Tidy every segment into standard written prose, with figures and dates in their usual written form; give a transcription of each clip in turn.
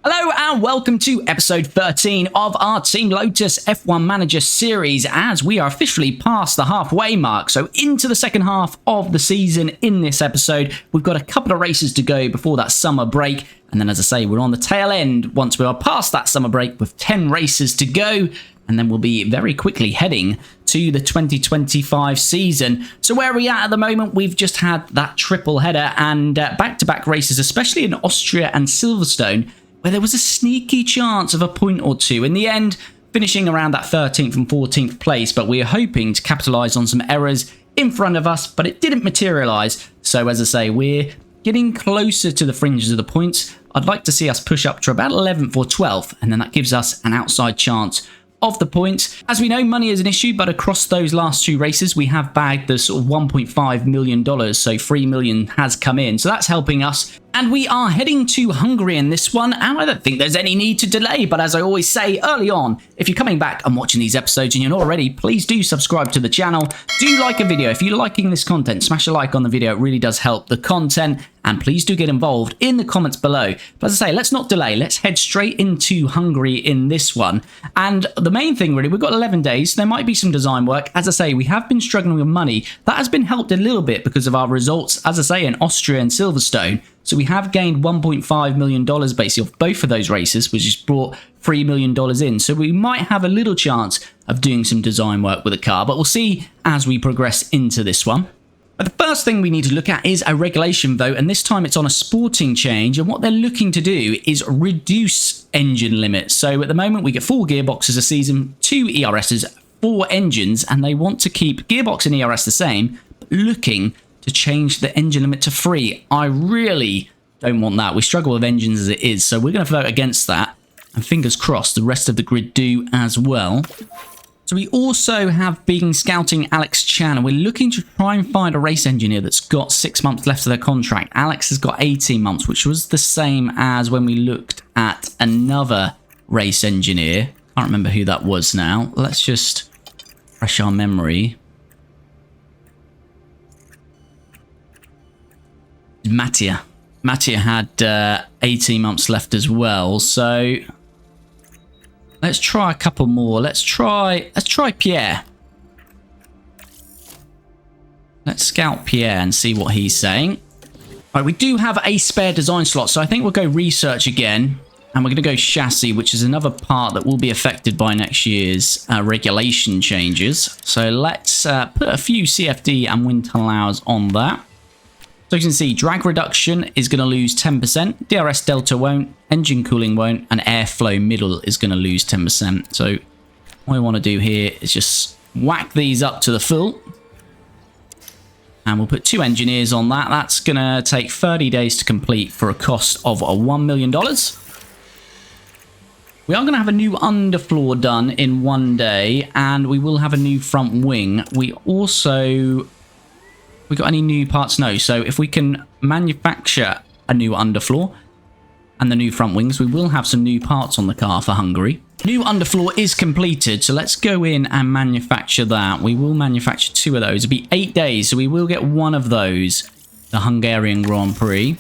Hello and welcome to episode 13 of our Team Lotus F1 Manager series, as we are officially past the halfway mark. So into the second half of the season in this episode. We've got a couple of races to go before that summer break. And then, as I say, we're on the tail end once we are past that summer break with 10 races to go. And then we'll be very quickly heading to the 2025 season. So where are we at the moment? We've just had that triple header and back-to-back races, especially in Austria and Silverstone, where there was a sneaky chance of a point or two. In the end, finishing around that 13th and 14th place, but we are hoping to capitalise on some errors in front of us, but it didn't materialise. So as I say, we're getting closer to the fringes of the points. I'd like to see us push up to about 11th or 12th, and then that gives us an outside chance of the points. As we know, money is an issue, but across those last two races, we have bagged the sort of $1.5 million, so 3 million has come in. So that's helping us. And we are heading to Hungary in this one, and I don't think there's any need to delay, but as I always say early on, if you're coming back and watching these episodes and you're not already, please do subscribe to the channel. Do like a video. If you're liking this content, smash a like on the video. It really does help the content, and please do get involved in the comments below. But as I say, let's not delay. Let's head straight into Hungary in this one. And the main thing, really, we've got 11 days. There might be some design work. As I say, we have been struggling with money. That has been helped a little bit because of our results, as I say, in Austria and Silverstone. So we have gained $1.5 million basically off both of those races, which has brought $3 million in. So we might have a little chance of doing some design work with the car, but we'll see as we progress into this one. But the first thing we need to look at is a regulation vote, and this time it's on a sporting change, and what they're looking to do is reduce engine limits. So at the moment we get 4 gearboxes a season, 2 ERSs, 4 engines, and they want to keep gearbox and ERS the same, but looking to change the engine limit to 3. I really don't want that. We struggle with engines as it is, so we're going to vote against that. And fingers crossed the rest of the grid do as well. So we also have been scouting Alex Chan, and we're looking to try and find a race engineer that's got 6 months left of their contract. Alex has got 18 months, which was the same as when we looked at another race engineer. Can't remember who that was now. Let's just refresh our memory. Mattia had 18 months left as well, so let's try a couple more. Let's try Pierre. Let's scout Pierre and see what he's saying. All right, we do have a spare design slot, so I think we'll go research again, and we're going to go chassis, which is another part that will be affected by next year's regulation changes. So let's put a few CFD and wind tunnel hours on that. So you can see drag reduction is going to lose 10%, DRS delta won't, engine cooling won't, and airflow middle is going to lose 10%. So what we want to do here is just whack these up to the full. And we'll put 2 engineers on that. That's going to take 30 days to complete for a cost of $1 million. We are going to have a new underfloor done in 1 day, and we will have a new front wing. We got any new parts? No. So if we can manufacture a new underfloor and the new front wings, we will have some new parts on the car for Hungary. New underfloor is completed, so let's go in and manufacture that. We will manufacture 2 of those. It'll be 8 days, so we will get 1 of those, the Hungarian Grand Prix.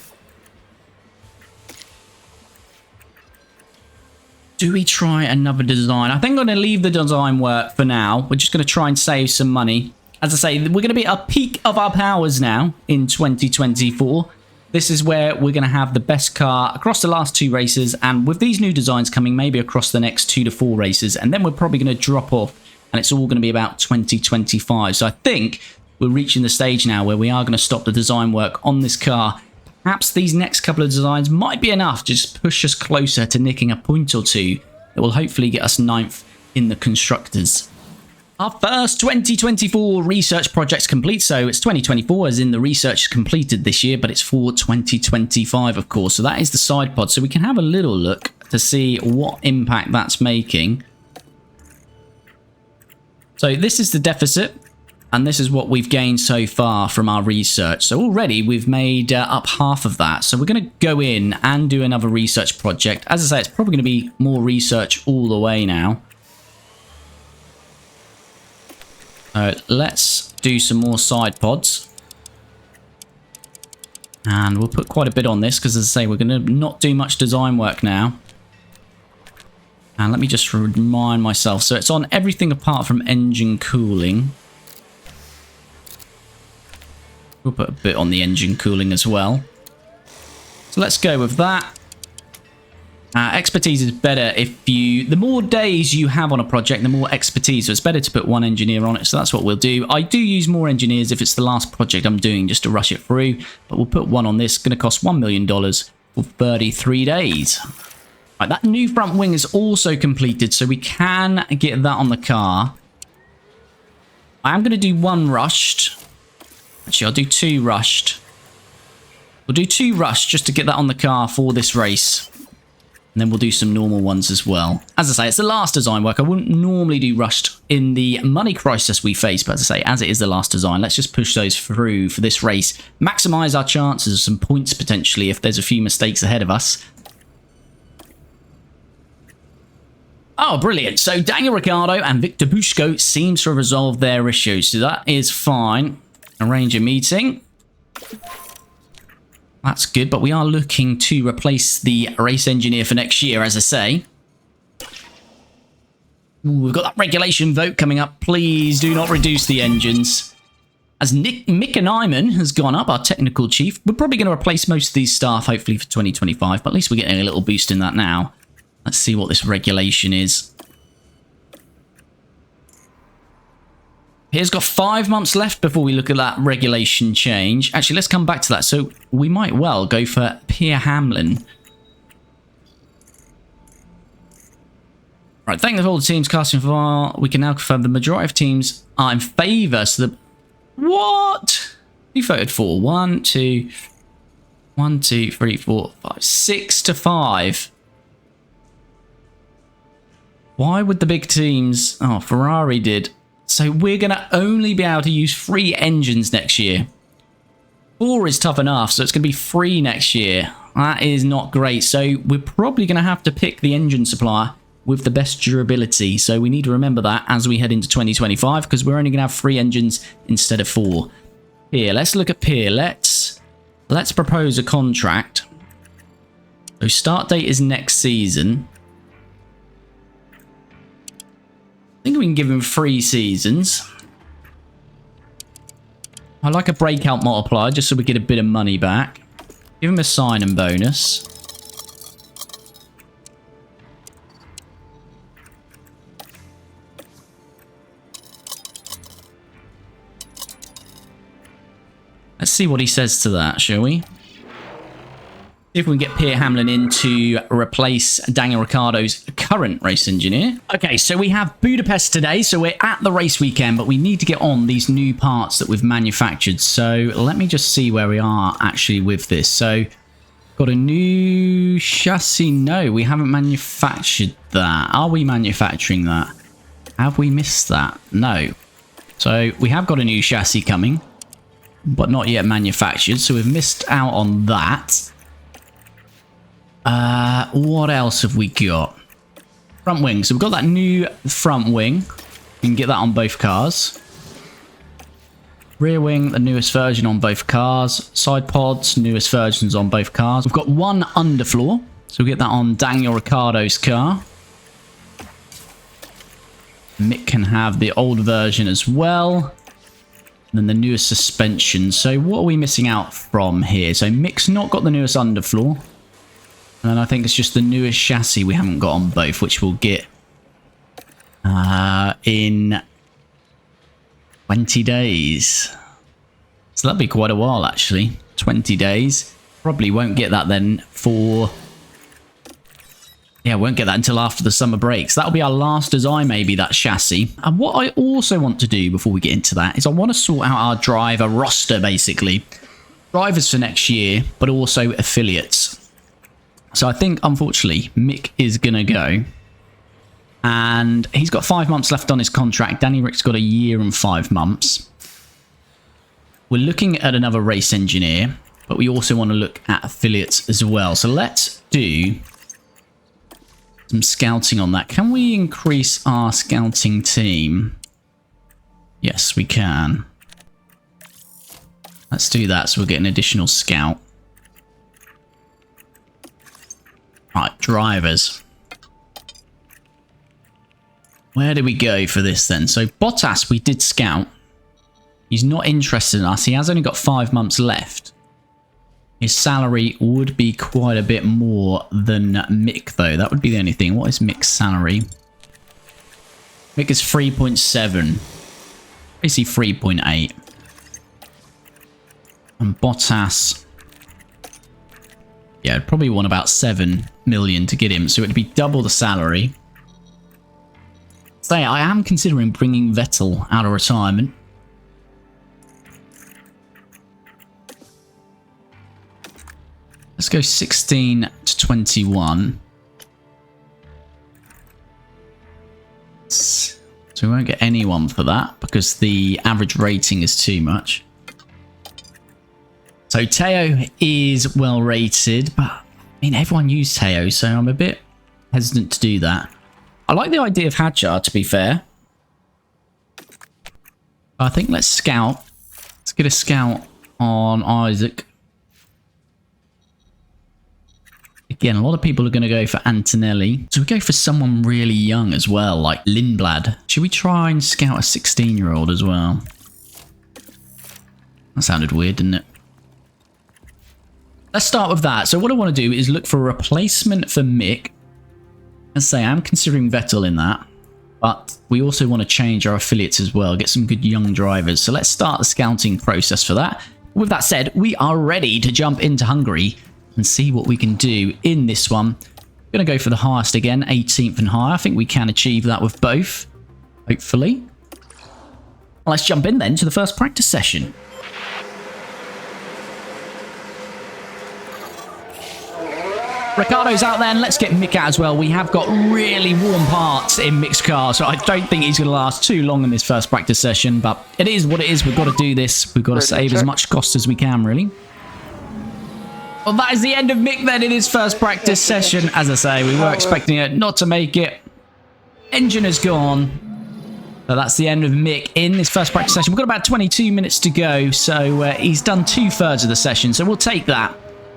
Do we try another design? I think I'm going to leave the design work for now. We're just going to try and save some money. As I say, we're going to be at a peak of our powers now in 2024. This is where we're going to have the best car across the last 2 races, and with these new designs coming, maybe across the next 2 to 4 races, and then we're probably going to drop off, and it's all going to be about 2025. So I think we're reaching the stage now where we are going to stop the design work on this car. Perhaps these next couple of designs might be enough to just push us closer to nicking a point or 2. It will hopefully get us 9th in the Constructors. Our first 2024 research project's complete, so it's 2024 as in the research is completed this year, but it's for 2025, of course. So that is the side pod, so we can have a little look to see what impact that's making. So this is the deficit, and this is what we've gained so far from our research. So already we've made up half of that. So we're going to go in and do another research project. As I say, it's probably going to be more research all the way now. Let's do some more side pods. And we'll put quite a bit on this because, as I say, we're going to not do much design work now. And let me just remind myself. So it's on everything apart from engine cooling. We'll put a bit on the engine cooling as well. So let's go with that. Expertise is better if you... The more days you have on a project, the more expertise. So it's better to put one engineer on it. So that's what we'll do. I do use more engineers if it's the last project I'm doing just to rush it through. But we'll put one on this. It's going to cost $1 million for 33 days. Right, that new front wing is also completed. So we can get that on the car. I am going to do one rushed. Actually, I'll do two rushed. We'll do two rushed just to get that on the car for this race. And then we'll do some normal ones as well. As I say, it's the last design work. I wouldn't normally do rushed in the money crisis we face. But as I say, as it is the last design, let's just push those through for this race. Maximise our chances of some points potentially if there's a few mistakes ahead of us. Oh, brilliant. So Daniel Ricciardo and Victor Bushko seems to have resolved their issues. So that is fine. Arrange a meeting. That's good, but we are looking to replace the race engineer for next year, as I say. Ooh, we've got that regulation vote coming up. Please do not reduce the engines. As Mick and Iman has gone up, our technical chief, we're probably going to replace most of these staff, hopefully for 2025, but at least we're getting a little boost in that now. Let's see what this regulation is. Here's got 5 months left before we look at that regulation change. Actually, let's come back to that. So we might well go for Pierre Hamlin. Right, thank all the teams casting for. We can now confirm the majority of teams are in favour. So the what? We voted for 1, 2, 3, 4, 5, 6 to 5. Why would the big teams? Oh, Ferrari did. So we're going to only be able to use 3 engines next year. 4 is tough enough, so it's going to be 3 next year. That is not great. So we're probably going to have to pick the engine supplier with the best durability. So we need to remember that as we head into 2025, because we're only going to have 3 engines instead of 4. Here, let's look at Pierre. Let's propose a contract. So start date is next season. I think we can give him 3 seasons. I like a breakout multiplier just so we get a bit of money back. Give him a sign-in bonus. Let's see what he says to that, shall we? See if we can get Pierre Hamlin in to replace Daniel Ricciardo's current race engineer. Okay, so we have Budapest today. So we're at the race weekend, but we need to get on these new parts that we've manufactured. So let me just see where we are actually with this. So got a new chassis. No, we haven't manufactured that. Are we manufacturing that? Have we missed that? No. So we have got a new chassis coming, but not yet manufactured. So we've missed out on that. What else have we got? Front wing. So we've got that new front wing. We can get that on both cars. Rear wing, the newest version on both cars. Side pods, newest versions on both cars. We've got one underfloor. So we'll get that on Daniel Ricciardo's car. Mick can have the old version as well. And then the newest suspension. So what are we missing out from here? So Mick's not got the newest underfloor. And then I think it's just the newest chassis we haven't got on both, which we'll get in 20 days. So that'll be quite a while, actually. 20 days. Probably won't get that then for... Yeah, won't get that until after the summer breaks. That'll be our last design, maybe, that chassis. And what I also want to do before we get into that is I want to sort out our driver roster, basically. Drivers for next year, but also affiliates. So I think, unfortunately, Mick is going to go. And he's got 5 months left on his contract. Danny Rick's got 1 year and 5 months. We're looking at another race engineer, but we also want to look at affiliates as well. So let's do some scouting on that. Can we increase our scouting team? Yes, we can. Let's do that so we'll get an additional scout. Right, drivers. Where do we go for this then? So Bottas, we did scout. He's not interested in us. He has only got 5 months left. His salary would be quite a bit more than Mick, though. That would be the only thing. What is Mick's salary? Mick is 3.7. Is he 3.8? And Bottas... yeah, I'd probably want about 7 million to get him. So it'd be double the salary. So I am considering bringing Vettel out of retirement. Let's go 16 to 21. So we won't get anyone for that because the average rating is too much. So Teo is well rated, but I mean everyone used Teo, so I'm a bit hesitant to do that. I like the idea of Hadjar, to be fair. I think let's scout. Let's get a scout on Isaac. Again, a lot of people are going to go for Antonelli. So we go for someone really young as well, like Lindblad. Should we try and scout a 16-year-old as well? That sounded weird, didn't it? Let's start with that. So what I want to do is look for a replacement for Mick. Let's say I'm considering Vettel in that. But we also want to change our affiliates as well. Get some good young drivers. So let's start the scouting process for that. With that said, we are ready to jump into Hungary and see what we can do in this one. I'm going to go for the highest again, 18th and higher. I think we can achieve that with both, hopefully. Let's jump in then to the first practice session. Ricardo's out there, and let's get Mick out as well. We have got really warm parts in Mick's car, so I don't think he's going to last too long in this first practice session, but it is what it is. We've got to do this. We've got to save as much cost as we can, really. Well, that is the end of Mick then in his first practice session. As I say, we were expecting it not to make it. Engine has gone. So that's the end of Mick in this first practice session. We've got about 22 minutes to go, so he's done 2/3 of the session, so we'll take that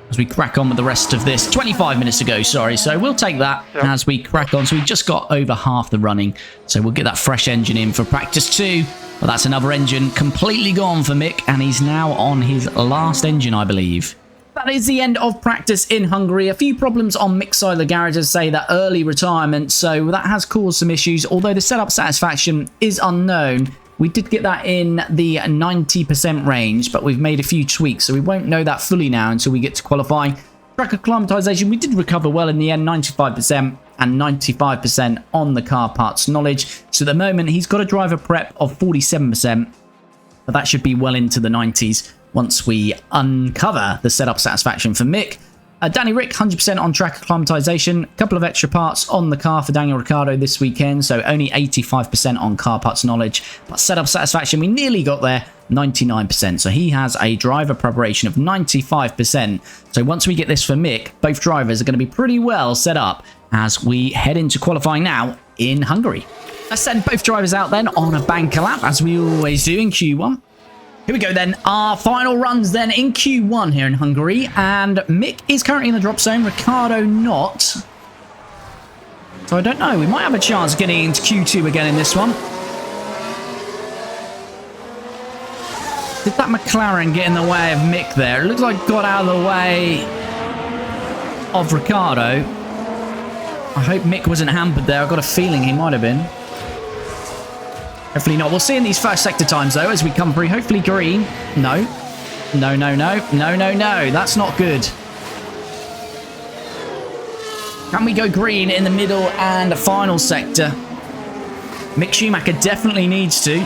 as we crack on with the rest of this. 25 minutes to go, sorry. So we'll take that as we crack on. So we've just got over half the running. So we'll get that fresh engine in for practice 2. But that's another engine completely gone for Mick. And he's now on his last engine, I believe. That is the end of practice in Hungary. A few problems on Mick's side of the garage, as say that early retirement. So that has caused some issues. Although the setup satisfaction is unknown. We did get that in the 90% range, but we've made a few tweaks, so we won't know that fully now until we get to qualify. Track acclimatization, we did recover well in the end, 95% and 95% on the car parts knowledge. So at the moment, he's got a driver prep of 47%, but that should be well into the 90s once we uncover the setup satisfaction for Mick. Danny Rick, 100% on track acclimatization. A couple of extra parts on the car for Daniel Ricciardo this weekend, so only 85% on car parts knowledge. But setup satisfaction, we nearly got there, 99%. So he has a driver preparation of 95%. So once we get this for Mick, both drivers are going to be pretty well set up as we head into qualifying now in Hungary. Let's send both drivers out then on a banker lap, as we always do in Q1. Here we go then, our final runs then in Q1 here in Hungary, and Mick is currently in the drop zone, Ricciardo not. So I don't know, we might have a chance of getting into Q2 again in this one. Did that McLaren get in the way of Mick there? It looks like it got out of the way of Ricciardo. I hope Mick wasn't hampered there, I've got a feeling he might have been. Hopefully not. We'll see in these first sector times, though, as we come through. Hopefully green. No. No, no, no. No, no, no. That's not good. Can we go green in the middle and the final sector? Mick Schumacher definitely needs to.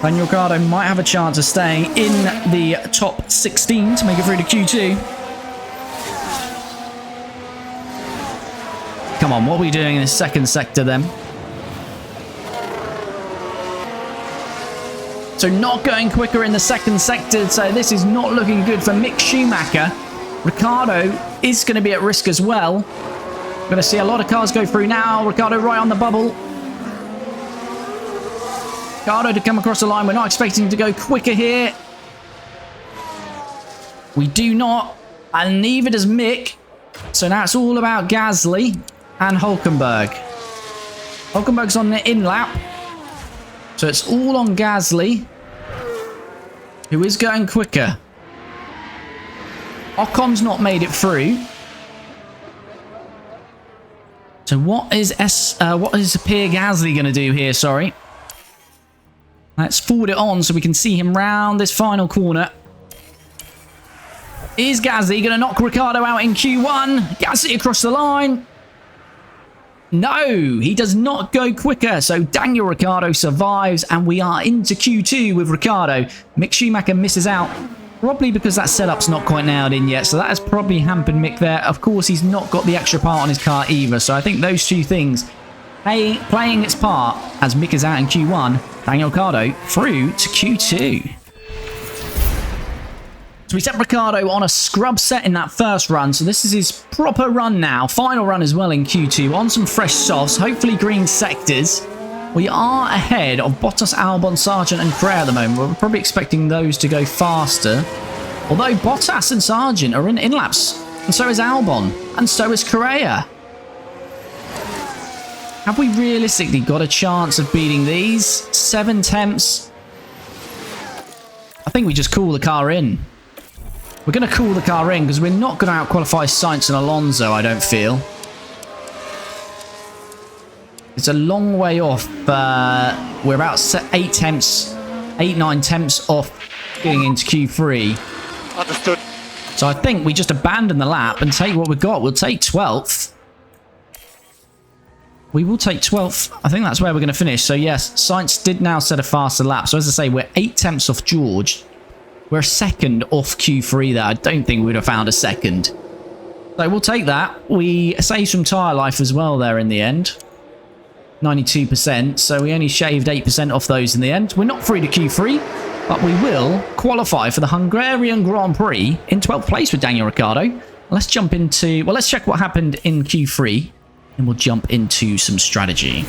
Daniel Ricciardo might have a chance of staying in the top 16 to make it through to Q2. Come on, what are we doing in the second sector then? So not going quicker in the second sector, so this is not looking good for Mick Schumacher. Ricciardo is going to be at risk as well. We're going to see a lot of cars go through now. Ricciardo right on the bubble. Ricciardo to come across the line. We're not expecting to go quicker here. We do not, and neither does Mick. So now it's all about Gasly and Hulkenberg. Hulkenberg's on the in lap. So it's all on Gasly, who is going quicker. Ocon's not made it through. So what is Pierre Gasly going to do here? Sorry. Let's forward it on so we can see him round this final corner. Is Gasly going to knock Ricciardo out in Q1? Gasly across the line. No, he does not go quicker. So Daniel Ricciardo survives and we are into Q2 with Ricciardo. Mick Schumacher misses out. Probably because that setup's not quite nailed in yet. So that has probably hampered Mick there. Of course, he's not got the extra part on his car either. So I think those two things playing its part as Mick is out in Q1. Daniel Ricciardo through to Q2. So we set Ricciardo on a scrub set in that first run. So this is his proper run now. Final run as well in Q2 on some fresh softs. Hopefully green sectors. We are ahead of Bottas, Albon, Sargent and Correa at the moment. We're probably expecting those to go faster. Although Bottas and Sargent are in laps. And so is Albon. And so is Correa. Have we realistically got a chance of beating these? 7 temps. I think we just call the car in. We're going to call the car in because we're not going to out-qualify Sainz and Alonso, I don't feel. It's a long way off. We're about 8, 9 temps off getting into Q3. Understood. So I think we just abandon the lap and take what we've got. We'll take 12th. We will take 12th. I think that's where we're going to finish. So yes, Sainz did now set a faster lap. So as I say, we're 8 temps off George. We're a second off Q3 there. I don't think we would have found a second. So we'll take that. We saved some tyre life as well there in the end. 92%. So we only shaved 8% off those in the end. We're not through to Q3, but we will qualify for the Hungarian Grand Prix in 12th place with Daniel Ricciardo. Let's jump into... Well, let's check what happened in Q3. And we'll jump into some strategy.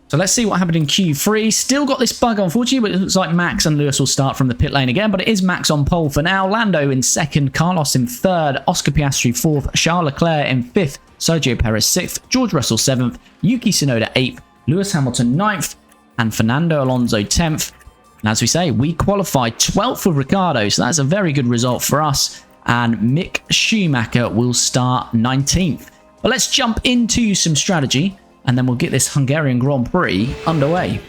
So let's see what happened in Q3. Still got this bug, unfortunately, but it looks like Max and Lewis will start from the pit lane again. But it is Max on pole for now. Lando in second, Carlos in third, Oscar Piastri fourth, Charles Leclerc in fifth, Sergio Perez sixth, George Russell seventh, Yuki Tsunoda eighth, Lewis Hamilton ninth, and Fernando Alonso 10th. And as we say, we qualified 12th with Ricciardo, so that's a very good result for us. And Mick Schumacher will start 19th. But let's jump into some strategy. And then we'll get this Hungarian Grand Prix underway.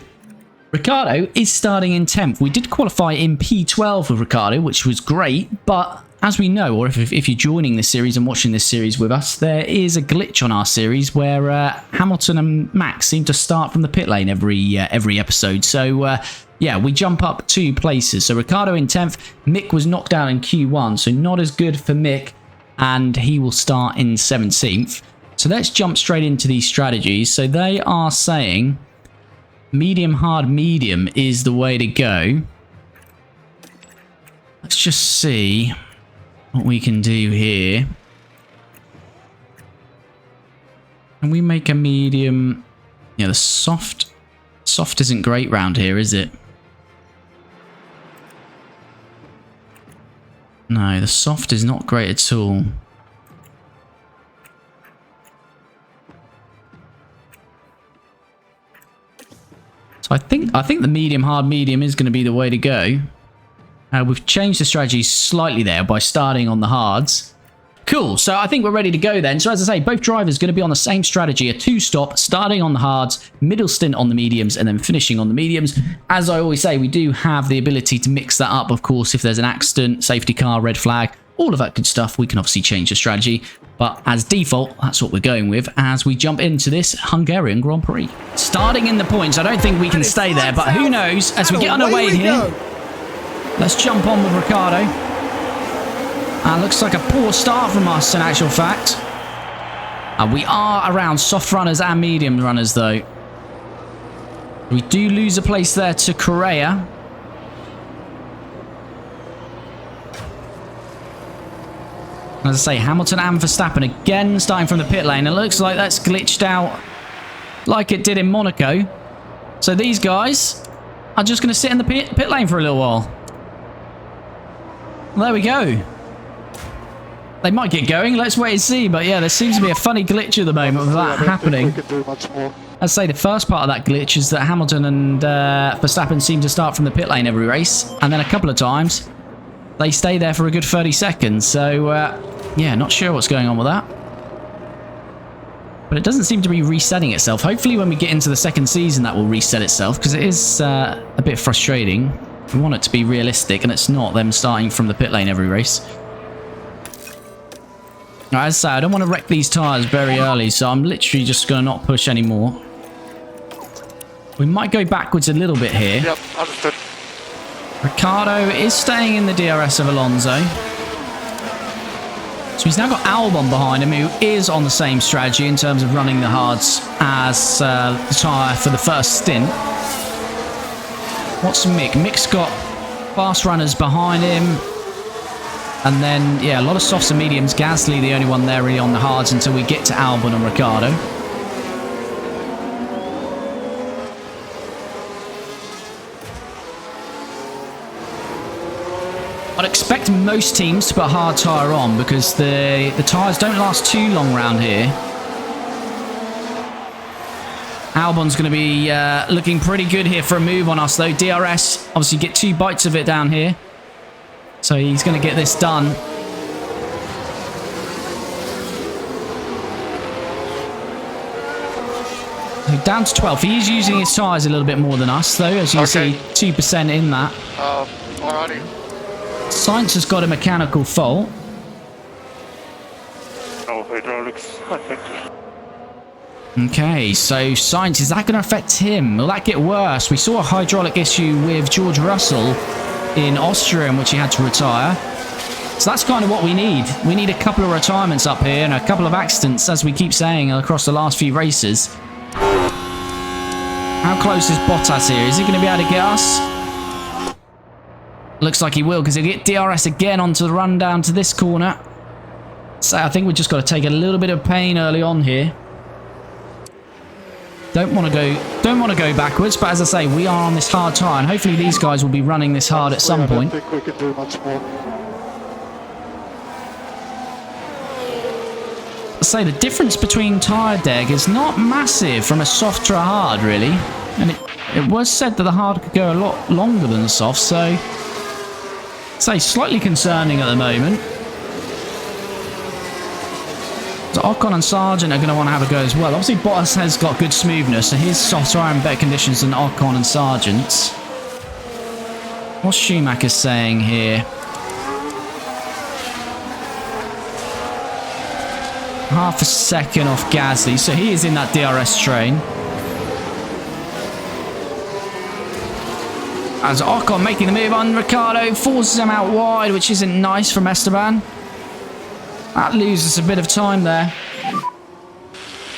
Ricciardo is starting in 10th. We did qualify in P12 with Ricciardo, which was great. But as we know, or if you're joining this series and watching this series with us, there is a glitch on our series where Hamilton and Max seem to start from the pit lane every episode. So, yeah, we jump up 2 places. So Ricciardo in 10th. Mick was knocked out in Q1, so not as good for Mick. And he will start in 17th. So let's jump straight into these strategies. So they are saying medium, hard, medium is the way to go. Let's just see what we can do here. Can we make a medium? Yeah, the soft isn't great round here, is it? No, the soft is not great at all. I think the medium, hard, medium is going to be the way to go. We've changed the strategy slightly there by starting on the hards. Cool, so I think we're ready to go then. So as I say, both drivers are going to be on the same strategy, a 2-stop, starting on the hards, middle stint on the mediums, and then finishing on the mediums. As I always say, we do have the ability to mix that up, of course, if there's an accident, safety car, red flag, all of that good stuff. We can obviously change the strategy. But as default, that's what we're going with as we jump into this Hungarian Grand Prix. Starting in the points, I don't think we can stay there, but who knows as we get underway in here. Let's jump on with Ricciardo. Looks like a poor start from us in actual fact. We are around soft runners and medium runners though. We do lose a place there to Correa. As I say, Hamilton and Verstappen again starting from the pit lane. It looks like that's glitched out like it did in Monaco. So these guys are just going to sit in the pit lane for a little while. There we go. They might get going. Let's wait and see. But yeah, there seems to be a funny glitch at the moment with that happening. I'd say the first part of that glitch is that Hamilton and Verstappen seem to start from the pit lane every race. And then a couple of times, they stay there for a good 30 seconds. So, yeah, not sure what's going on with that. But it doesn't seem to be resetting itself. Hopefully when we get into the second season, that will reset itself. Because it is a bit frustrating. We want it to be realistic, and it's not them starting from the pit lane every race. As I say, I don't want to wreck these tyres very early, so I'm literally just going to not push anymore. We might go backwards a little bit here. Yep, understood. Ricciardo is staying in the DRS of Alonso. So he's now got Albon behind him, who is on the same strategy in terms of running the hards as the tyre for the first stint. What's Mick? Mick's got fast runners behind him. And then, yeah, a lot of softs and mediums. Gasly, the only one there really on the hards until we get to Albon and Ricciardo. I'd expect most teams to put a hard tyre on because the tyres don't last too long around here. Albon's going to be looking pretty good here for a move on us, though. DRS, obviously get 2 bites of it down here. So he's going to get this done. So down to 12. He is using his tyres a little bit more than us, though. As you can see, 2% in that. Alrighty. Sainz has got a mechanical fault. No hydraulics, I think. Okay, so Sainz, is that going to affect him? Will that get worse? We saw a hydraulic issue with George Russell in Austria, in which he had to retire. So that's kind of what we need. We need a couple of retirements up here and a couple of accidents, as we keep saying, across the last few races. How close is Bottas here? Is he going to be able to get us? Looks like he will, because he'll get DRS again onto the run down to this corner. So I think we've just got to take a little bit of pain early on here. Don't want to go backwards, but as I say, we are on this hard tyre, and hopefully these guys will be running this hard at some point. I don't think we can do much more. I say the difference between tyre deg is not massive from a soft to a hard, really. And it was said that the hard could go a lot longer than the soft, so I'd say slightly concerning at the moment. So Ocon and Sargent are going to want to have a go as well. Obviously, Bottas has got good smoothness, so his soft tyre in better conditions than Ocon and Sargent's. What's Schumacher saying here? Half a second off Gasly, so he is in that DRS train. As Ocon making the move on Ricciardo, forces him out wide, which isn't nice from Esteban. That loses a bit of time there.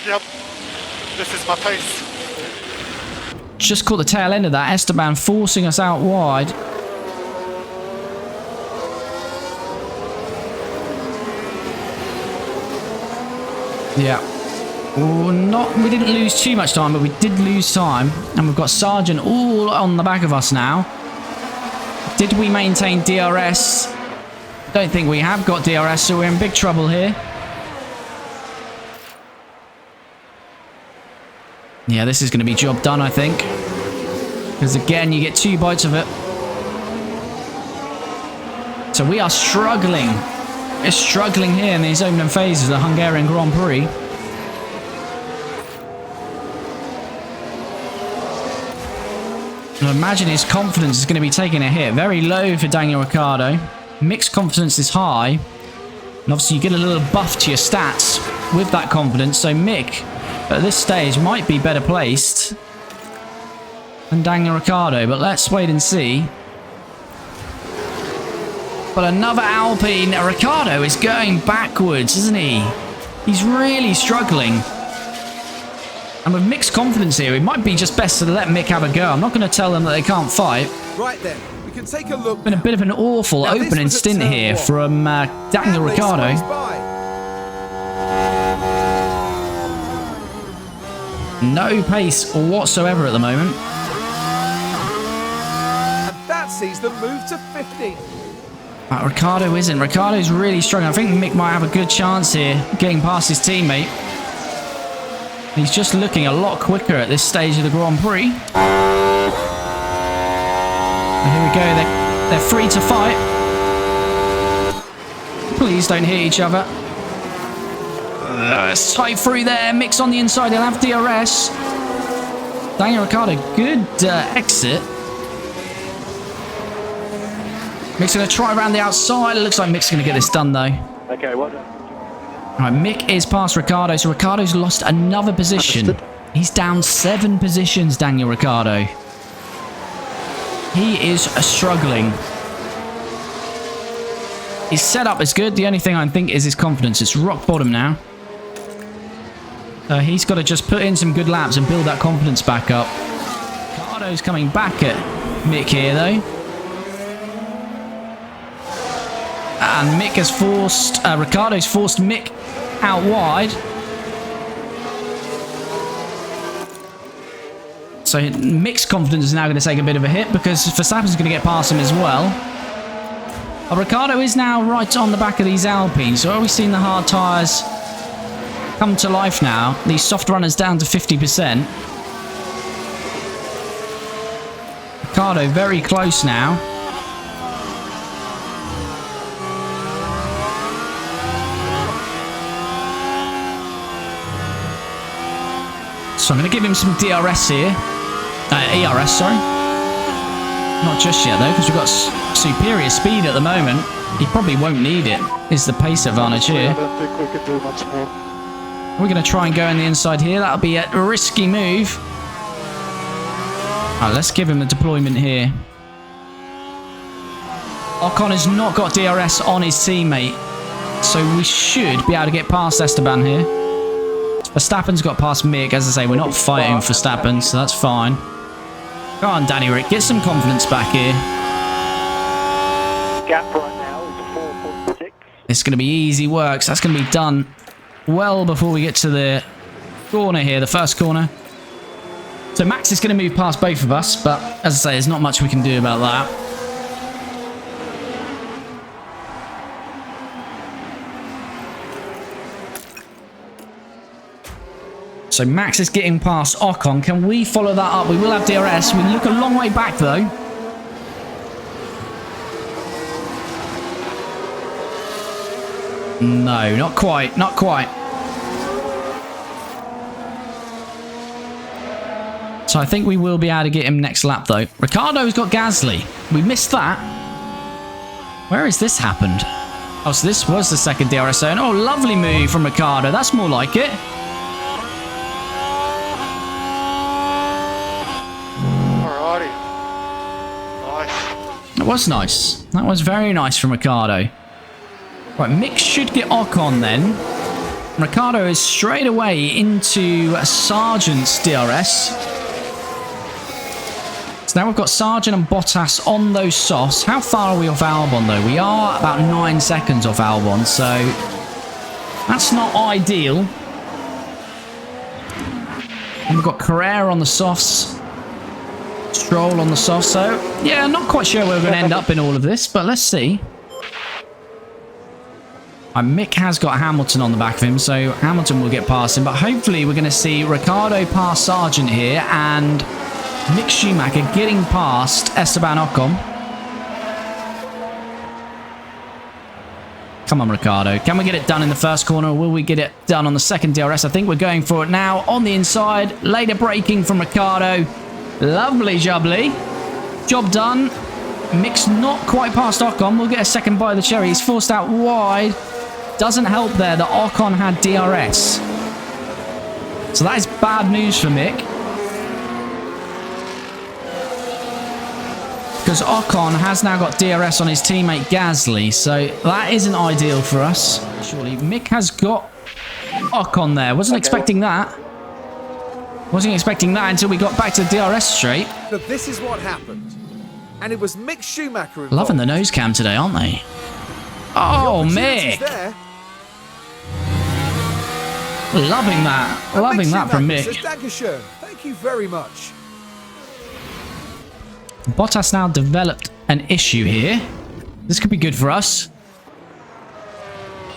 Yep, this is my pace. Just caught the tail end of that. Esteban forcing us out wide. Yeah. We didn't lose too much time, but we did lose time. And we've got Sargent all on the back of us now. Did we maintain DRS? Don't think we have got DRS, so we're in big trouble here. Yeah, this is going to be job done, I think. Because again, you get 2 bites of it. So we are struggling. We're struggling here in these opening phases of the Hungarian Grand Prix. I imagine his confidence is going to be taking a hit. Very low for Daniel Ricciardo. Mixed confidence is high. And obviously you get a little buff to your stats with that confidence. So Mick, at this stage, might be better placed than Daniel Ricciardo. But let's wait and see. But another Alpine. Ricciardo is going backwards, isn't he? He's really struggling. And with mixed confidence here, it might be just best to let Mick have a go. I'm not going to tell them that they can't fight. Right then, we can take a look. Been a bit of an awful opening stint here from Daniel Ricciardo. No pace whatsoever at the moment. And that sees them move to 50. Ricciardo isn't. Ricciardo's really struggling. I think Mick might have a good chance here getting past his teammate. He's just looking a lot quicker at this stage of the Grand Prix. And here we go. They're free to fight. Please don't hit each other. It's tight through there. Mick's on the inside. He'll have DRS. Daniel Ricciardo, good exit. Mick's going to try around the outside. It looks like Mick's going to get this done, though. Okay, well done. All right, Mick is past Ricciardo, so Ricciardo's lost another position. Understood. He's down 7 positions, Daniel Ricciardo. He is struggling. His setup is good. The only thing I think is his confidence. It's rock bottom now. So he's got to just put in some good laps and build that confidence back up. Ricciardo's coming back at Mick here, though. And Mick has forced... Ricciardo's forced Mick out wide. So Mick's confidence is now going to take a bit of a hit because Verstappen's going to get past him as well. But Ricciardo is now right on the back of these Alpines. So we've seen the hard tyres come to life now. These soft runners down to 50%. Ricciardo very close now. So I'm going to give him some DRS here. ERS, sorry. Not just yet, though, because we've got superior speed at the moment. He probably won't need it, is the pace advantage here. I don't think we can do much more. We're going to try and go on the inside here. That'll be a risky move. All right, let's give him the deployment here. Ocon has not got DRS on his teammate, so we should be able to get past Esteban here. Verstappen's got past Mick. As I say, we're not fighting Verstappen, so that's fine. Go on, Danny Rick. Get some confidence back here. Gap right now is 4.6. It's going to be easy works. That's going to be done well before we get to the corner here, the first corner. So Max is going to move past both of us, but as I say, there's not much we can do about that. So Max is getting past Ocon. Can we follow that up? We will have DRS. We look a long way back, though. No, not quite. Not quite. So I think we will be able to get him next lap, though. Ricciardo's got Gasly. We missed that. Where has this happened? Oh, so this was the second DRS zone. Oh, lovely move from Ricciardo. That's more like it. That was nice. That was very nice from Ricciardo. Right, Mick should get Ocon then. Ricciardo is straight away into Sargent's DRS. So now we've got Sargent and Bottas on those softs. How far are we off Albon though? We are about 9 seconds off Albon, so that's not ideal. And we've got Carrera on the softs. Stroll on the soft, so yeah, not quite sure where we're going to end up in all of this, but let's see. Mick has got Hamilton on the back of him, so Hamilton will get past him, but hopefully we're going to see Ricciardo pass Sargent here and Mick Schumacher getting past Esteban Ocon. Come on, Ricciardo. Can we get it done in the first corner, or will we get it done on the second DRS? I think we're going for it now on the inside. Later braking from Ricciardo. Lovely jubbly. Job done. Mick's not quite past Ocon. We'll get a second bite of the cherry. He's forced out wide. Doesn't help there that Ocon had DRS. So that is bad news for Mick. Because Ocon has now got DRS on his teammate Gasly. So that isn't ideal for us. Surely Mick has got Ocon there. Wasn't expecting that. Wasn't expecting that until we got back to DRS straight. So this is what happened. And it was Mick Schumacher involved. Loving the nose cam today, aren't they? Oh, Mick! There. Loving that. Loving that from Mick. Says, Dankeschön. Thank you very much. Bottas now developed an issue here. This could be good for us.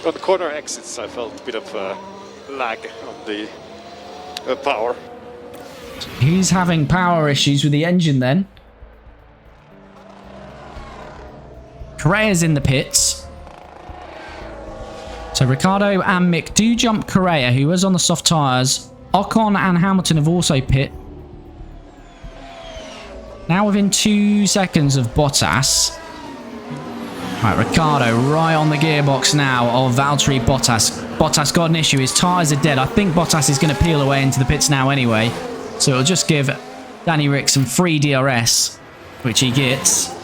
On the corner exits, I felt a bit of lag on the power. He's having power issues with the engine then. Correa's in the pits. So Ricciardo and Mick do jump Correa, who was on the soft tyres. Ocon and Hamilton have also pit. Now within 2 seconds of Bottas. Right, Ricciardo right on the gearbox now of Valtteri Bottas. Bottas got an issue. His tyres are dead. I think Bottas is going to peel away into the pits now anyway. So it'll just give Danny Rick some free DRS, which he gets.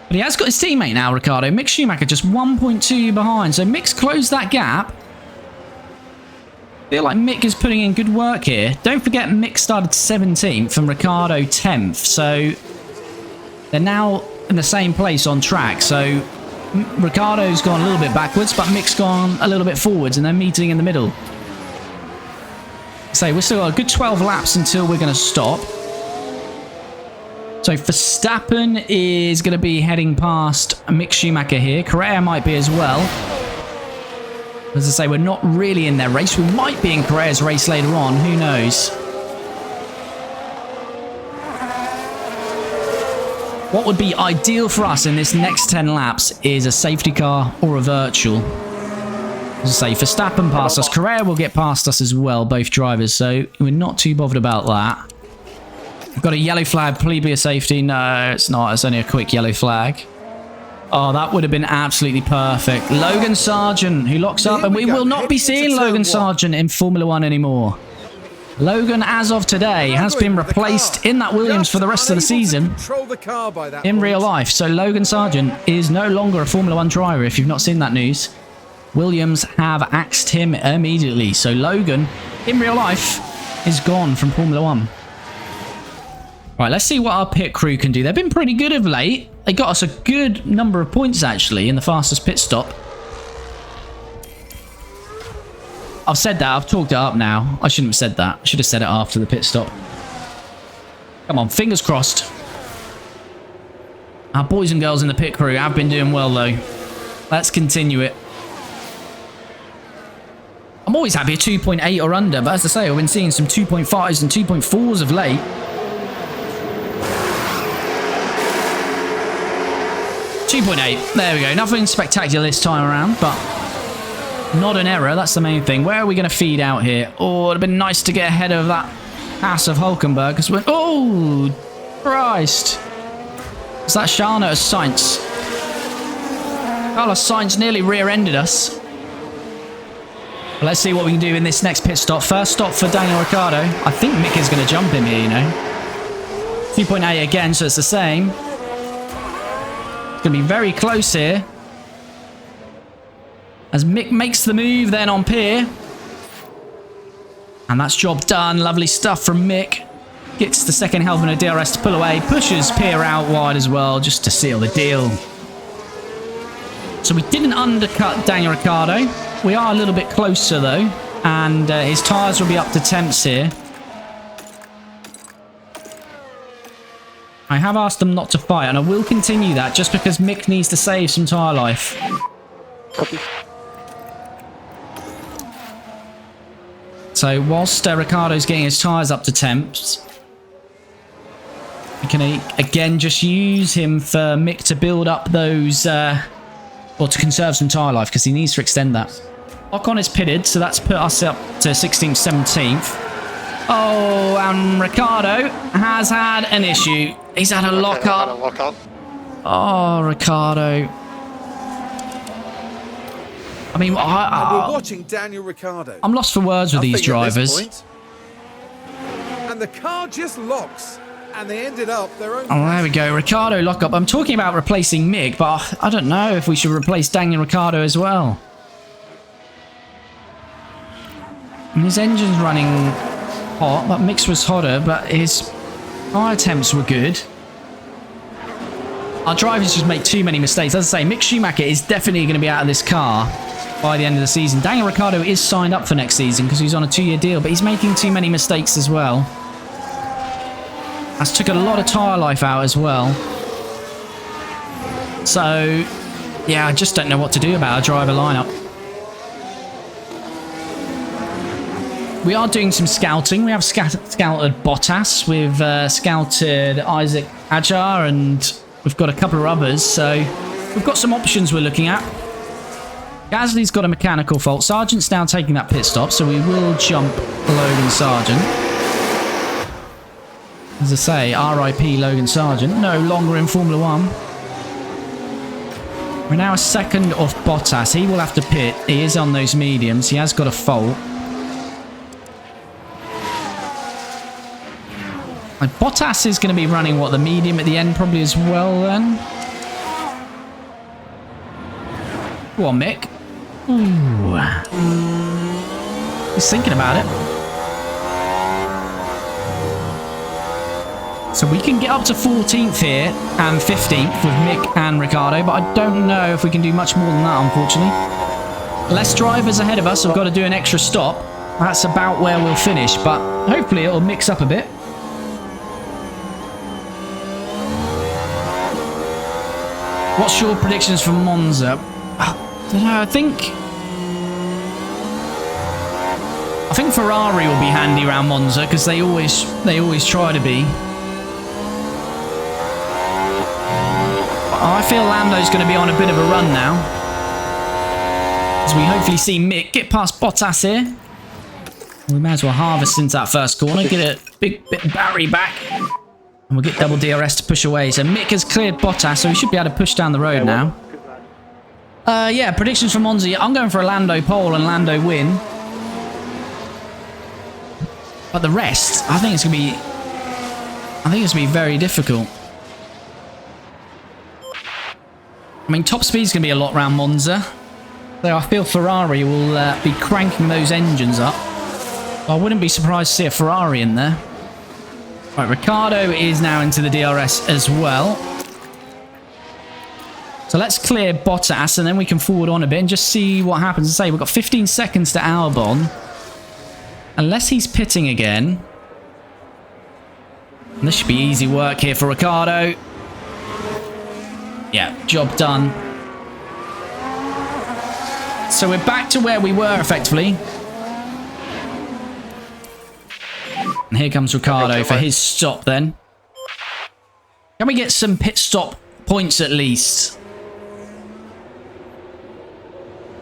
But he has got his teammate now, Ricciardo. Mick Schumacher just 1.2 behind. So Mick's closed that gap. I feel like Mick is putting in good work here. Don't forget Mick started 17th and Ricciardo 10th. So they're now in the same place on track. So Ricciardo's gone a little bit backwards, but Mick's gone a little bit forwards, and they're meeting in the middle. So we've still got a good 12 laps until we're going to stop. So Verstappen is going to be heading past Mick Schumacher here. Correa might be as well. As I say, we're not really in their race. We might be in Correa's race later on. Who knows? What would be ideal for us in this next 10 laps is a safety car or a virtual. As I say, Verstappen passed us. Correa will get past us as well, both drivers. So we're not too bothered about that. We've got a yellow flag. Please be a safety. No, it's not. It's only a quick yellow flag. Oh, that would have been absolutely perfect. Logan Sargent, who locks up, and we will not be seeing Logan Sargent in Formula 1 anymore. Logan, as of today, has been replaced in that Williams for the rest of the season in real life. So Logan Sargent is no longer a Formula 1 driver, if you've not seen that news. Williams have axed him immediately. So Logan, in real life, is gone from Formula 1. Right, let's see what our pit crew can do. They've been pretty good of late. They got us a good number of points, actually, in the fastest pit stop. I've said that. I've talked it up now. I shouldn't have said that. I should have said it after the pit stop. Come on, fingers crossed. Our boys and girls in the pit crew have been doing well, though. Let's continue it. I'm always happy at 2.8 or under, but as I say, I've been seeing some 2.5s and 2.4s of late. 2.8. There we go. Nothing spectacular this time around, but not an error. That's the main thing. Where are we going to feed out here? Oh, it would have been nice to get ahead of that pass of Hulkenberg. Because we're... Oh, Christ. Is that Charlotte or Sainz? Carlos Sainz nearly rear-ended us. But let's see what we can do in this next pit stop. First stop for Daniel Ricciardo. I think Mick is going to jump him here, you know. 2.8 again, so it's the same. It's going to be very close here. As Mick makes the move then on Pier. And that's job done. Lovely stuff from Mick. Gets the second helmet of DRS to pull away. Pushes Pier out wide as well, just to seal the deal. So we didn't undercut Daniel Ricciardo. We are a little bit closer though. And his tyres will be up to temps here. I have asked them not to fight, and I will continue that just because Mick needs to save some tyre life. Copy. So whilst Ricciardo's getting his tyres up to temps, we can again just use him for Mick to build up those, or to conserve some tyre life because he needs to extend that. Ocon is pitted, so that's put us up to 16th, 17th. Oh, and Ricciardo has had an issue. He's had a lock-up. Oh, Ricciardo. I mean, we're watching Daniel Ricciardo. I'm lost for words with these drivers. And the car just locks, and they ended up their own. Oh, there we go. Ricciardo lock-up. I'm talking about replacing Mick, but I don't know if we should replace Daniel Ricciardo as well. And his engine's running hot, but Mick's was hotter, but his tyre attempts were good. Our drivers just make too many mistakes. As I say, Mick Schumacher is definitely going to be out of this car by the end of the season. Daniel Ricciardo is signed up for next season because he's on a 2-year deal, but he's making too many mistakes as well. That's took a lot of tyre life out as well. So, yeah, I just don't know what to do about our driver lineup. We are doing some scouting. We have scouted Bottas. We've scouted Isaac Ajar, and we've got a couple of others. So we've got some options we're looking at. Gasly's got a mechanical fault. Sargent's now taking that pit stop, so we will jump Logan Sargent. As I say, RIP Logan Sargent, no longer in Formula 1. We're now a second off Bottas. He will have to pit. He is on those mediums. He has got a fault. And Bottas is going to be running, what, the medium at the end probably as well then? Go on, Mick. Ooh. He's thinking about it. So we can get up to 14th here and 15th with Mick and Ricciardo, but I don't know if we can do much more than that, unfortunately. Less drivers ahead of us have got to do an extra stop. That's about where we'll finish, but hopefully it'll mix up a bit. What's your predictions for Monza? I don't know, I think Ferrari will be handy around Monza because they always try to be. I feel Lando's going to be on a bit of a run now, as we hopefully see Mick get past Bottas here. We may as well harvest into that first corner, get a big bit of Barry back, and we'll get double DRS to push away. So Mick has cleared Bottas, so he should be able to push down the road now. Yeah, predictions for Monza. I'm going for a Lando pole and Lando win. But the rest, I think it's going to be very difficult. I mean, top speed's going to be a lot around Monza. So I feel Ferrari will be cranking those engines up. I wouldn't be surprised to see a Ferrari in there. Right, Ricciardo is now into the DRS as well. So let's clear Bottas and then we can forward on a bit and just see what happens. As I say, we've got 15 seconds to Albon. Unless he's pitting again. And this should be easy work here for Ricciardo. Yeah, job done. So we're back to where we were, effectively. And here comes Ricciardo for his stop, then. Can we get some pit stop points at least?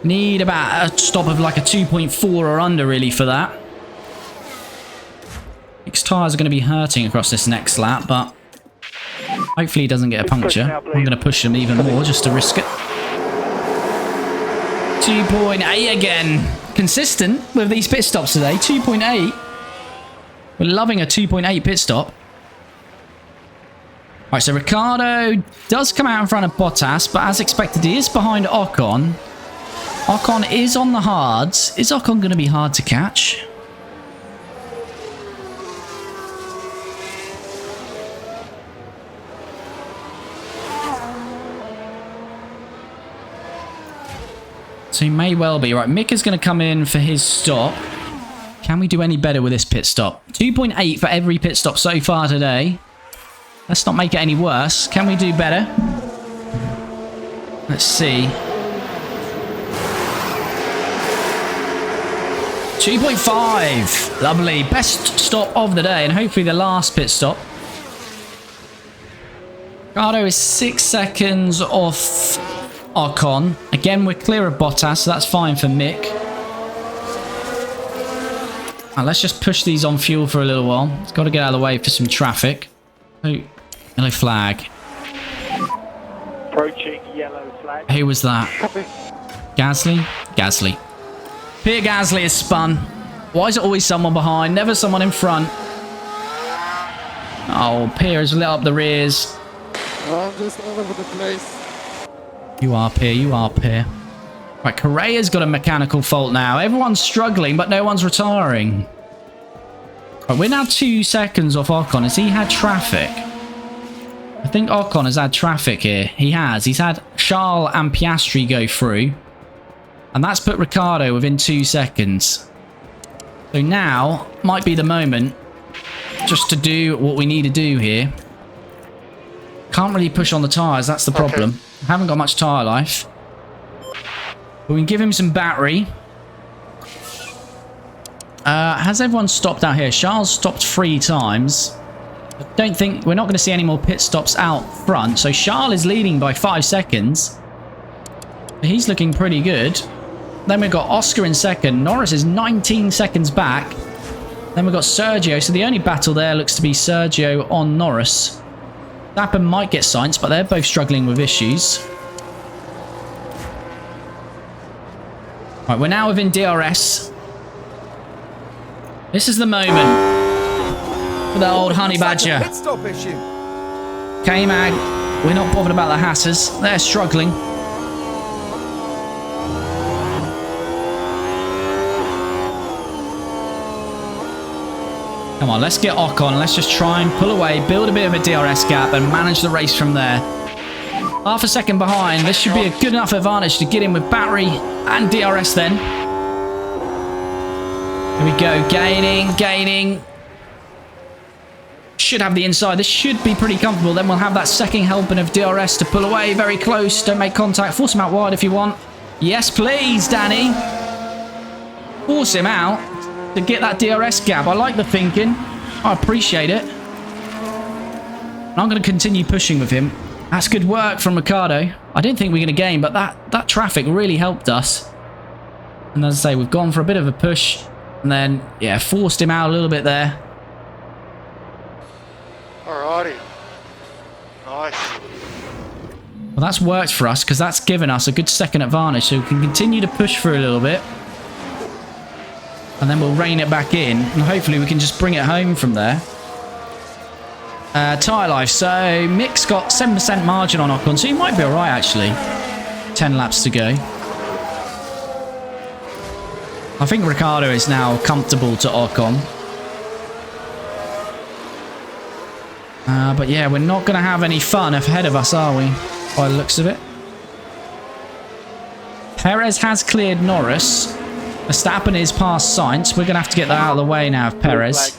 Need about a stop of like a 2.4 or under, really, for that. Mick's tyres are going to be hurting across this next lap, but hopefully he doesn't get a puncture. I'm going to push him even more just to risk it. 2.8 again. Consistent with these pit stops today. 2.8. We're loving a 2.8 pit stop. Right, so Ricciardo does come out in front of Bottas, but as expected, he is behind Ocon. Ocon is on the hards. Is Ocon going to be hard to catch? So he may well be. Right, Mick is going to come in for his stop. Can we do any better with this pit stop? 2.8 for every pit stop so far today. Let's not make it any worse. Can we do better? Let's see. 2.5. Lovely. Best stop of the day, and hopefully the last pit stop. Ricciardo is 6 seconds off Ocon. Again, we're clear of Bottas, so that's fine for Mick. Right, let's just push these on fuel for a little while. It's got to get out of the way for some traffic. Oh, yellow flag. Approaching yellow flag. Who was that? Copy. Gasly? Gasly. Pierre Gasly is spun. Why is it always someone behind? Never someone in front. Oh, Pierre has lit up the rears. I'm just all over the place. You are Pierre, you are Pierre. Right, Correa's got a mechanical fault now. Everyone's struggling, but no one's retiring. Right, we're now 2 seconds off Ocon. Has he had traffic? I think Ocon has had traffic here. He has. He's had Charles and Piastri go through. And that's put Ricciardo within 2 seconds. So now might be the moment just to do what we need to do here. Can't really push on the tyres, that's the problem. Haven't got much tyre life. But we can give him some battery. Has everyone stopped out here? Charles stopped 3 times. I don't think... We're not going to see any more pit stops out front. So Charles is leading by 5 seconds. He's looking pretty good. Then we've got Oscar in second. Norris is 19 seconds back. Then we've got Sergio. So the only battle there looks to be Sergio on Norris. Verstappen might get Sainz, but they're both struggling with issues. Right, we're now within DRS. This is the moment for the old honey badger. Pit stop issue. K-Mag, we're not bothered about the Hatters. They're struggling. Come on, let's get Ocon. Let's just try and pull away, build a bit of a DRS gap, and manage the race from there. Half a second behind. This should be a good enough advantage to get in with battery and DRS then. Here we go. Gaining. Should have the inside. This should be pretty comfortable. Then we'll have that second helping of DRS to pull away. Very close. Don't make contact. Force him out wide if you want. Yes, please, Danny. Force him out to get that DRS gap. I like the thinking. I appreciate it. And I'm going to continue pushing with him. That's good work from Ricardo. I didn't think we were going to gain, but that traffic really helped us. And as I say, we've gone for a bit of a push. And then, yeah, forced him out a little bit there. Alrighty. Nice. Well, that's worked for us because that's given us a good second advantage. So we can continue to push for a little bit. And then we'll rein it back in. And hopefully we can just bring it home from there. Tyre life. So Mick's got 7% margin on Ocon. So he might be alright, actually. 10 laps to go. I think Ricardo is now comfortable to Ocon. But yeah, we're not going to have any fun ahead of us, are we? By the looks of it. Perez has cleared Norris. Verstappen is past Sainz. We're going to have to get that out of the way now of Perez.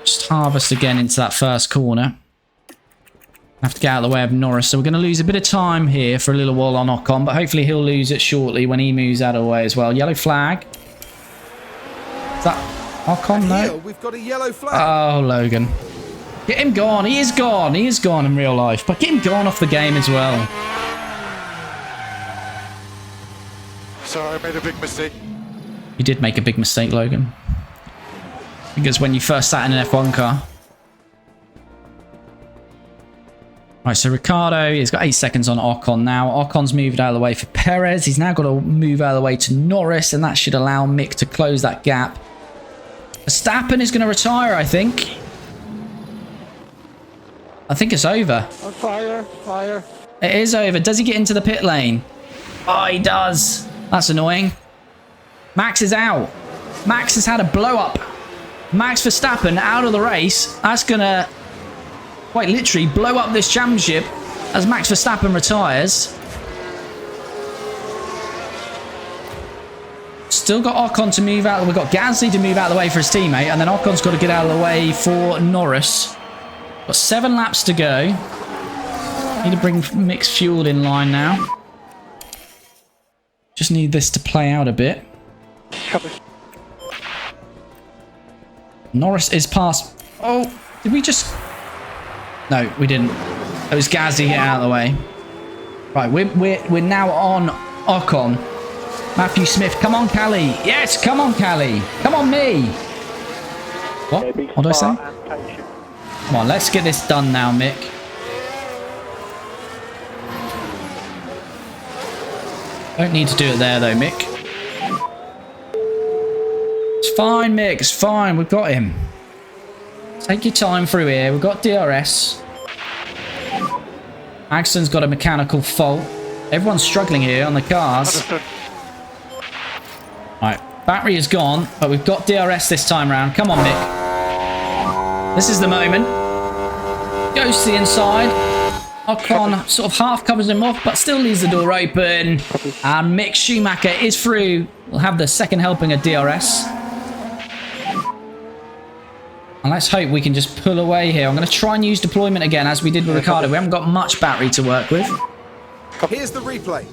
Just harvest again into that first corner. Have to get out of the way of Norris. So we're going to lose a bit of time here for a little while on Ocon. But hopefully he'll lose it shortly when he moves out of the way as well. Yellow flag. Is that Ocon? No. We've got a yellow flag. Oh, Logan. Get him gone. He is gone. He is gone in real life. But get him gone off the game as well. Sorry, I made a big mistake. You did make a big mistake, Logan. Because when you first sat in an F1 car. Right, so Ricardo, he's got 8 seconds on Ocon now. Ocon's moved out of the way for Perez. He's now got to move out of the way to Norris, and that should allow Mick to close that gap. Verstappen is going to retire, I think. I think it's over. On fire. It is over. Does he get into the pit lane? Oh, he does. That's annoying. Max is out. Max has had a blow up. Max Verstappen out of the race. That's going to quite literally blow up this championship as Max Verstappen retires. Still got Ocon to move out. We've got Gasly to move out of the way for his teammate. And then Ocon's got to get out of the way for Norris. Got 7 laps to go. Need to bring mixed fuel in line now. Just need this to play out a bit. Norris is past. Oh, did we just... No, we didn't. It was Gasly getting out of the way. Right, we're now on Ocon. Matthew Smith, come on, Callie. Yes, come on, Callie. Come on, me. What? What did I say? Come on, let's get this done now, Mick. Don't need to do it there, though, Mick. It's fine, Mick. It's fine. We've got him. Take your time through here. We've got DRS. Axton's got a mechanical fault. Everyone's struggling here on the cars. Right, battery is gone, but we've got DRS this time round. Come on, Mick. This is the moment. Goes to the inside. Ocon sort of half covers him off, but still leaves the door open. And Mick Schumacher is through We'll have the second helping of DRS. And let's hope we can just pull away here. I'm going to try and use deployment again, as we did with Ricardo. We haven't got much battery to work with. Here's the replay.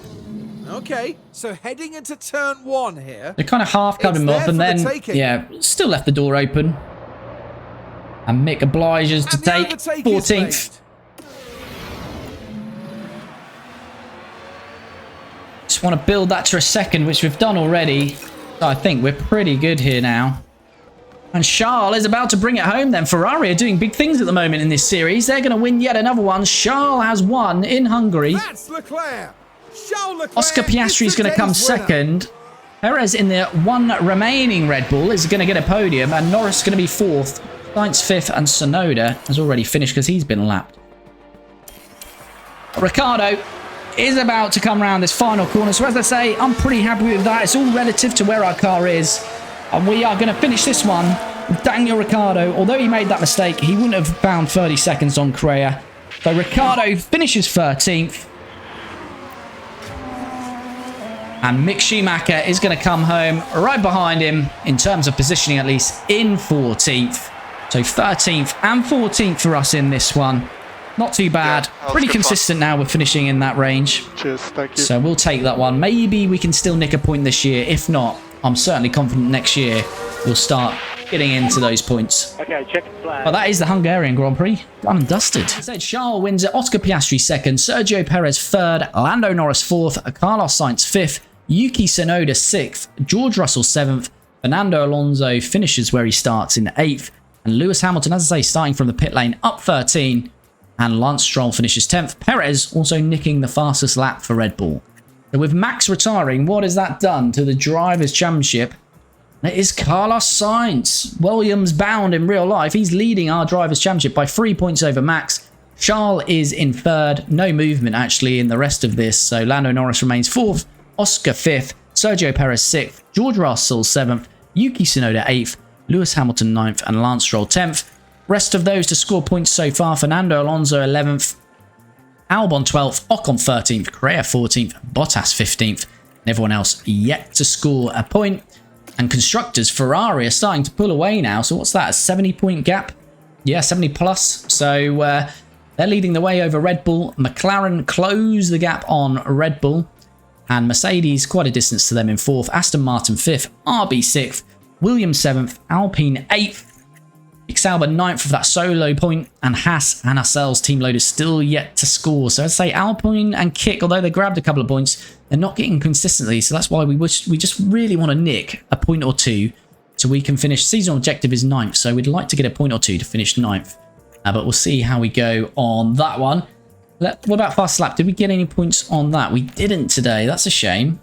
Okay, so heading into turn 1 here. They kind of half cut him off, and then, yeah, still left the door open. And Mick obliges to take 14th. Just want to build that to a second, which we've done already. So I think we're pretty good here now. And Charles is about to bring it home then. Ferrari are doing big things at the moment in this series. They're going to win yet another one. Charles has won in Hungary. That's Leclerc. Oscar Piastri is going to come second. Perez in the one remaining Red Bull is going to get a podium. And Norris is going to be fourth. Sainz fifth. And Tsunoda has already finished because he's been lapped. Ricardo is about to come around this final corner. So as I say, I'm pretty happy with that. It's all relative to where our car is. And we are going to finish this one with Daniel Ricciardo. Although he made that mistake, he wouldn't have found 30 seconds on Correa. So Ricciardo finishes 13th. And Mick Schumacher is going to come home right behind him, in terms of positioning at least, in 14th. So 13th and 14th for us in this one. Not too bad. Yeah, pretty consistent now. We're finishing in that range. Cheers, thank you. So we'll take that one. Maybe we can still nick a point this year. If not, I'm certainly confident next year we'll start getting into those points. Okay, check the flag. But that is the Hungarian Grand Prix. Done and dusted. Said Charles wins it. Oscar Piastri second. Sergio Perez third. Lando Norris fourth. Carlos Sainz fifth. Yuki Tsunoda sixth. George Russell seventh. Fernando Alonso finishes where he starts in eighth. And Lewis Hamilton, as I say, starting from the pit lane, up 13. And Lance Stroll finishes 10th. Perez also nicking the fastest lap for Red Bull. So with Max retiring, what has that done to the Drivers' Championship? It is Carlos Sainz. Williams bound in real life. He's leading our Drivers' Championship by 3 points over Max. Charles is in third. No movement, actually, in the rest of this. So Lando Norris remains fourth. Oscar fifth. Sergio Perez sixth. George Russell seventh. Yuki Tsunoda eighth. Lewis Hamilton ninth. And Lance Stroll 10th. Rest of those to score points so far. Fernando Alonso 11th. Albon 12th, Ocon 13th, Correa 14th, Bottas 15th, and everyone else yet to score a point. And constructors, Ferrari are starting to pull away now. So what's that, a 70-point gap? Yeah, 70 plus. So they're leading the way over Red Bull. McLaren close the gap on Red Bull. And Mercedes, quite a distance to them in fourth. Aston Martin 5th, RB 6th, Williams 7th, Alpine 8th. Sauber 9th for that solo point, and Haas and ourselves, Team Lotus, still yet to score. So I'd say Alpine and Kick, although they grabbed a couple of points, they're not getting consistently. So that's why we just really want to nick a point or two so we can finish. Seasonal objective is 9th, so we'd like to get a point or two to finish 9th. But we'll see how we go on that one. What about fast lap? Did we get any points on that? We didn't today. That's a shame.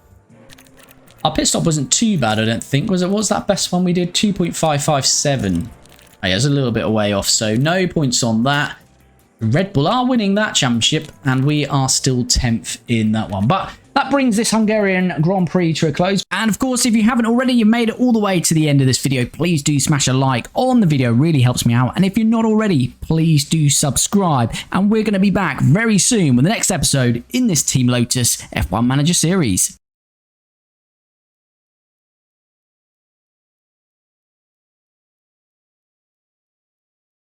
Our pit stop wasn't too bad, I don't think. Was it? What was that best one we did? 2.557. Oh, yeah, it's a little bit away off, so no points on that. Red Bull are winning that championship, and we are still 10th in that one. But that brings this Hungarian Grand Prix to a close. And of course, if you haven't already, you've made it all the way to the end of this video, please do smash a like on the video. It really helps me out. And if you're not already, please do subscribe. And we're going to be back very soon with the next episode in this Team Lotus F1 Manager series.